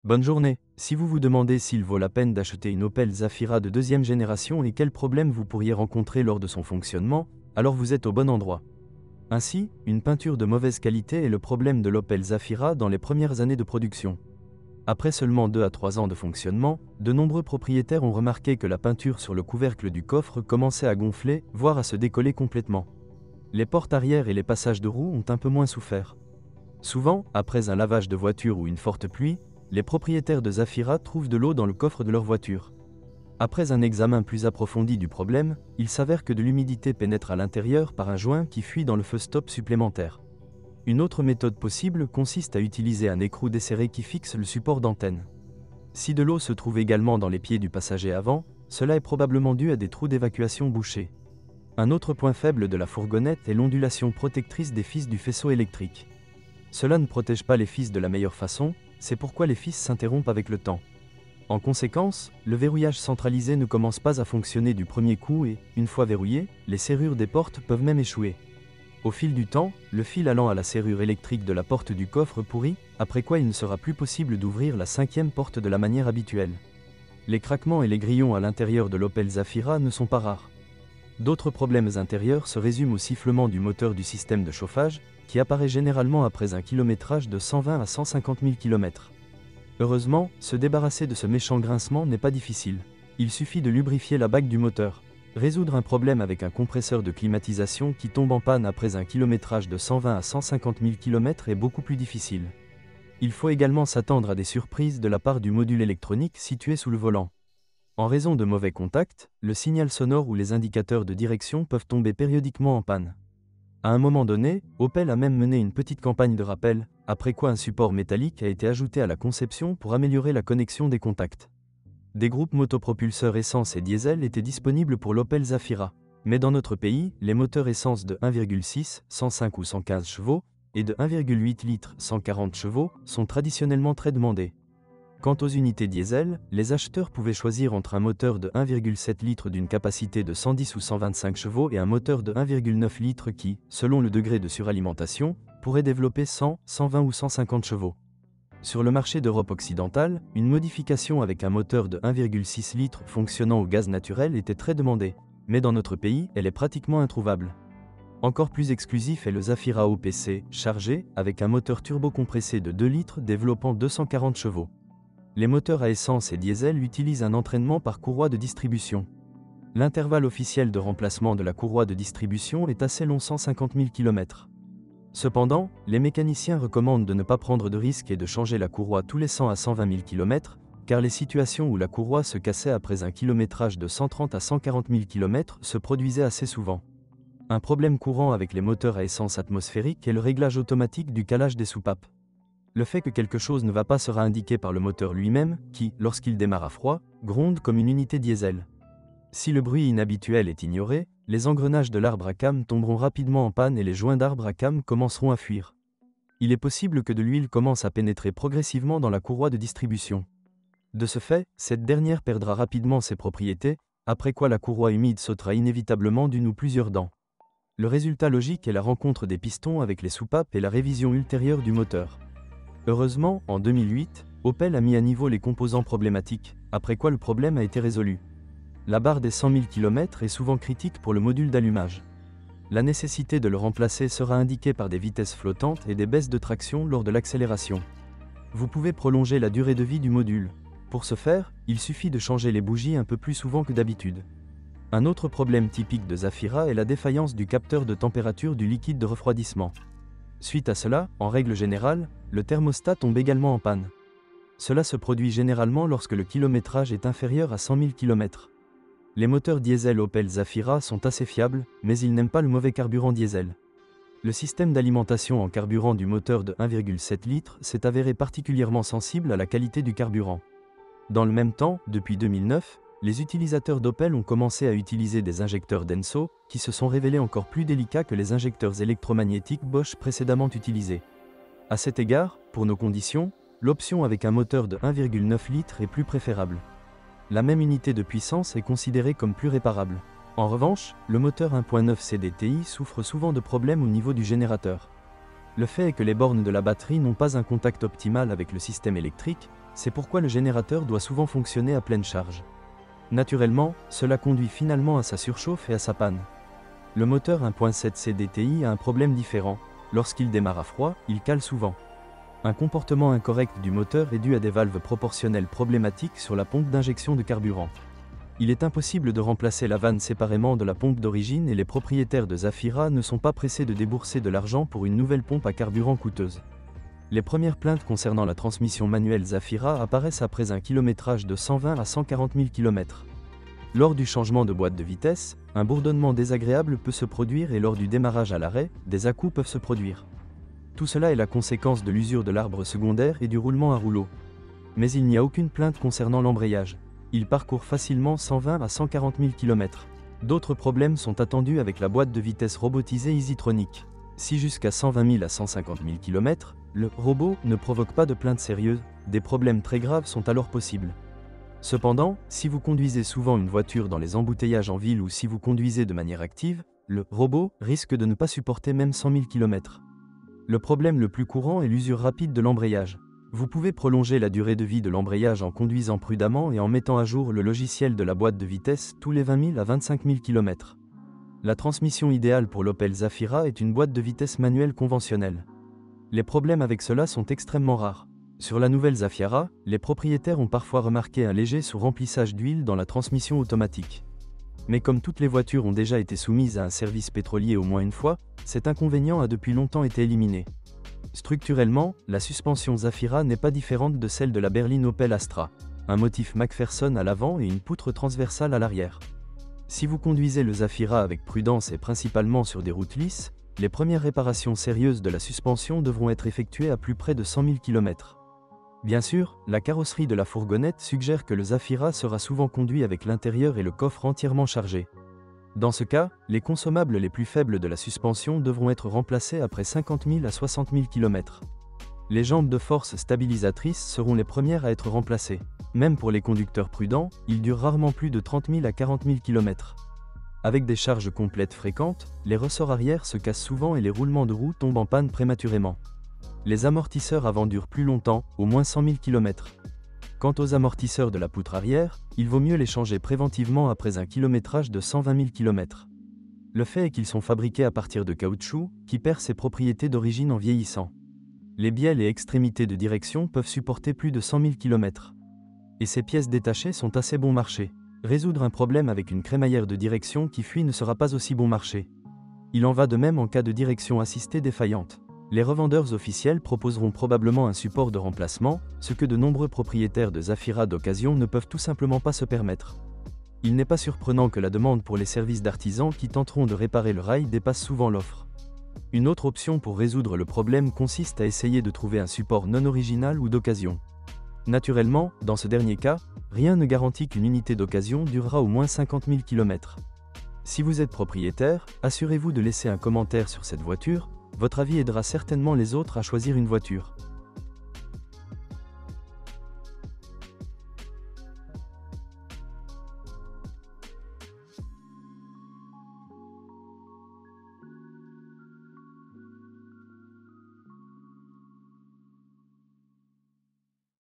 Bonne journée. Si vous vous demandez s'il vaut la peine d'acheter une Opel Zafira de deuxième génération et quels problèmes vous pourriez rencontrer lors de son fonctionnement, alors vous êtes au bon endroit. Ainsi, une peinture de mauvaise qualité est le problème de l'Opel Zafira dans les premières années de production. Après seulement 2 à 3 ans de fonctionnement, de nombreux propriétaires ont remarqué que la peinture sur le couvercle du coffre commençait à gonfler, voire à se décoller complètement. Les portes arrière et les passages de roues ont un peu moins souffert. Souvent, après un lavage de voiture ou une forte pluie, les propriétaires de Zafira trouvent de l'eau dans le coffre de leur voiture. Après un examen plus approfondi du problème, il s'avère que de l'humidité pénètre à l'intérieur par un joint qui fuit dans le feu stop supplémentaire. Une autre méthode possible consiste à utiliser un écrou desserré qui fixe le support d'antenne. Si de l'eau se trouve également dans les pieds du passager avant, cela est probablement dû à des trous d'évacuation bouchés. Un autre point faible de la fourgonnette est l'ondulation protectrice des fils du faisceau électrique. Cela ne protège pas les fils de la meilleure façon, c'est pourquoi les fils s'interrompent avec le temps. En conséquence, le verrouillage centralisé ne commence pas à fonctionner du premier coup et, une fois verrouillé, les serrures des portes peuvent même échouer. Au fil du temps, le fil allant à la serrure électrique de la porte du coffre pourrit, après quoi il ne sera plus possible d'ouvrir la 5e porte de la manière habituelle. Les craquements et les grillons à l'intérieur de l'Opel Zafira ne sont pas rares. D'autres problèmes intérieurs se résument au sifflement du moteur du système de chauffage, qui apparaît généralement après un kilométrage de 120 à 150 000 km. Heureusement, se débarrasser de ce méchant grincement n'est pas difficile. Il suffit de lubrifier la bague du moteur. Résoudre un problème avec un compresseur de climatisation qui tombe en panne après un kilométrage de 120 à 150 000 km est beaucoup plus difficile. Il faut également s'attendre à des surprises de la part du module électronique situé sous le volant. En raison de mauvais contacts, le signal sonore ou les indicateurs de direction peuvent tomber périodiquement en panne. À un moment donné, Opel a même mené une petite campagne de rappel, après quoi un support métallique a été ajouté à la conception pour améliorer la connexion des contacts. Des groupes motopropulseurs essence et diesel étaient disponibles pour l'Opel Zafira. Mais dans notre pays, les moteurs essence de 1,6, 105 ou 115 chevaux, et de 1,8 litres, 140 chevaux, sont traditionnellement très demandés. Quant aux unités diesel, les acheteurs pouvaient choisir entre un moteur de 1,7 litres d'une capacité de 110 ou 125 chevaux et un moteur de 1,9 litres qui, selon le degré de suralimentation, pourrait développer 100, 120 ou 150 chevaux. Sur le marché d'Europe occidentale, une modification avec un moteur de 1,6 litres fonctionnant au gaz naturel était très demandée, mais dans notre pays, elle est pratiquement introuvable. Encore plus exclusif est le Zafira OPC, chargé, avec un moteur turbocompressé de 2 litres développant 240 chevaux. Les moteurs à essence et diesel utilisent un entraînement par courroie de distribution. L'intervalle officiel de remplacement de la courroie de distribution est assez long, 150 000 km. Cependant, les mécaniciens recommandent de ne pas prendre de risques et de changer la courroie tous les 100 à 120 000 km, car les situations où la courroie se cassait après un kilométrage de 130 à 140 000 km se produisaient assez souvent. Un problème courant avec les moteurs à essence atmosphérique est le réglage automatique du calage des soupapes. Le fait que quelque chose ne va pas sera indiqué par le moteur lui-même, qui, lorsqu'il démarre à froid, gronde comme une unité diesel. Si le bruit inhabituel est ignoré, les engrenages de l'arbre à cames tomberont rapidement en panne et les joints d'arbre à cames commenceront à fuir. Il est possible que de l'huile commence à pénétrer progressivement dans la courroie de distribution. De ce fait, cette dernière perdra rapidement ses propriétés, après quoi la courroie humide sautera inévitablement d'une ou plusieurs dents. Le résultat logique est la rencontre des pistons avec les soupapes et la révision ultérieure du moteur. Heureusement, en 2008, Opel a mis à niveau les composants problématiques, après quoi le problème a été résolu. La barre des 100 000 km est souvent critique pour le module d'allumage. La nécessité de le remplacer sera indiquée par des vitesses flottantes et des baisses de traction lors de l'accélération. Vous pouvez prolonger la durée de vie du module. Pour ce faire, il suffit de changer les bougies un peu plus souvent que d'habitude. Un autre problème typique de Zafira est la défaillance du capteur de température du liquide de refroidissement. Suite à cela, en règle générale, le thermostat tombe également en panne. Cela se produit généralement lorsque le kilométrage est inférieur à 100 000 km. Les moteurs diesel Opel Zafira sont assez fiables, mais ils n'aiment pas le mauvais carburant diesel. Le système d'alimentation en carburant du moteur de 1,7 litres s'est avéré particulièrement sensible à la qualité du carburant. Dans le même temps, depuis 2009, les utilisateurs d'Opel ont commencé à utiliser des injecteurs Denso, qui se sont révélés encore plus délicats que les injecteurs électromagnétiques Bosch précédemment utilisés. À cet égard, pour nos conditions, l'option avec un moteur de 1,9 litres est plus préférable. La même unité de puissance est considérée comme plus réparable. En revanche, le moteur 1.9 CDTI souffre souvent de problèmes au niveau du générateur. Le fait est que les bornes de la batterie n'ont pas un contact optimal avec le système électrique, C'est pourquoi le générateur doit souvent fonctionner à pleine charge. Naturellement, cela conduit finalement à sa surchauffe et à sa panne. Le moteur 1.7 CDTI a un problème différent. Lorsqu'il démarre à froid, il cale souvent. Un comportement incorrect du moteur est dû à des valves proportionnelles problématiques sur la pompe d'injection de carburant. Il est impossible de remplacer la vanne séparément de la pompe d'origine et les propriétaires de Zafira ne sont pas pressés de débourser de l'argent pour une nouvelle pompe à carburant coûteuse. Les premières plaintes concernant la transmission manuelle Zafira apparaissent après un kilométrage de 120 à 140 000 km. Lors du changement de boîte de vitesse, un bourdonnement désagréable peut se produire et lors du démarrage à l'arrêt, des à-coups peuvent se produire. Tout cela est la conséquence de l'usure de l'arbre secondaire et du roulement à rouleau. Mais il n'y a aucune plainte concernant l'embrayage. Il parcourt facilement 120 à 140 000 km. D'autres problèmes sont attendus avec la boîte de vitesse robotisée EasyTronic. Si jusqu'à 120 000 à 150 000 km, le robot ne provoque pas de plainte sérieuse, des problèmes très graves sont alors possibles. Cependant, si vous conduisez souvent une voiture dans les embouteillages en ville ou si vous conduisez de manière active, le robot risque de ne pas supporter même 100 000 km. Le problème le plus courant est l'usure rapide de l'embrayage. Vous pouvez prolonger la durée de vie de l'embrayage en conduisant prudemment et en mettant à jour le logiciel de la boîte de vitesse tous les 20 000 à 25 000 km. La transmission idéale pour l'Opel Zafira est une boîte de vitesse manuelle conventionnelle. Les problèmes avec cela sont extrêmement rares. Sur la nouvelle Zafira, les propriétaires ont parfois remarqué un léger sous-remplissage d'huile dans la transmission automatique. Mais comme toutes les voitures ont déjà été soumises à un service pétrolier au moins une fois, cet inconvénient a depuis longtemps été éliminé. Structurellement, la suspension Zafira n'est pas différente de celle de la berline Opel Astra. Un motif McPherson à l'avant et une poutre transversale à l'arrière. Si vous conduisez le Zafira avec prudence et principalement sur des routes lisses, les premières réparations sérieuses de la suspension devront être effectuées à plus près de 100 000 km. Bien sûr, la carrosserie de la fourgonnette suggère que le Zafira sera souvent conduit avec l'intérieur et le coffre entièrement chargé. Dans ce cas, les consommables les plus faibles de la suspension devront être remplacés après 50 000 à 60 000 km. Les jambes de force stabilisatrices seront les premières à être remplacées. Même pour les conducteurs prudents, ils durent rarement plus de 30 000 à 40 000 km. Avec des charges complètes fréquentes, les ressorts arrière se cassent souvent et les roulements de roue tombent en panne prématurément. Les amortisseurs avant durent plus longtemps, au moins 100 000 km. Quant aux amortisseurs de la poutre arrière, il vaut mieux les changer préventivement après un kilométrage de 120 000 km. Le fait est qu'ils sont fabriqués à partir de caoutchouc, qui perd ses propriétés d'origine en vieillissant. Les bielles et extrémités de direction peuvent supporter plus de 100 000 km. Et ces pièces détachées sont assez bon marché. Résoudre un problème avec une crémaillère de direction qui fuit ne sera pas aussi bon marché. Il en va de même en cas de direction assistée défaillante. Les revendeurs officiels proposeront probablement un support de remplacement, ce que de nombreux propriétaires de Zafira d'occasion ne peuvent tout simplement pas se permettre. Il n'est pas surprenant que la demande pour les services d'artisans qui tenteront de réparer le rail dépasse souvent l'offre. Une autre option pour résoudre le problème consiste à essayer de trouver un support non original ou d'occasion. Naturellement, dans ce dernier cas, rien ne garantit qu'une unité d'occasion durera au moins 50 000 km. Si vous êtes propriétaire, assurez-vous de laisser un commentaire sur cette voiture. Votre avis aidera certainement les autres à choisir une voiture.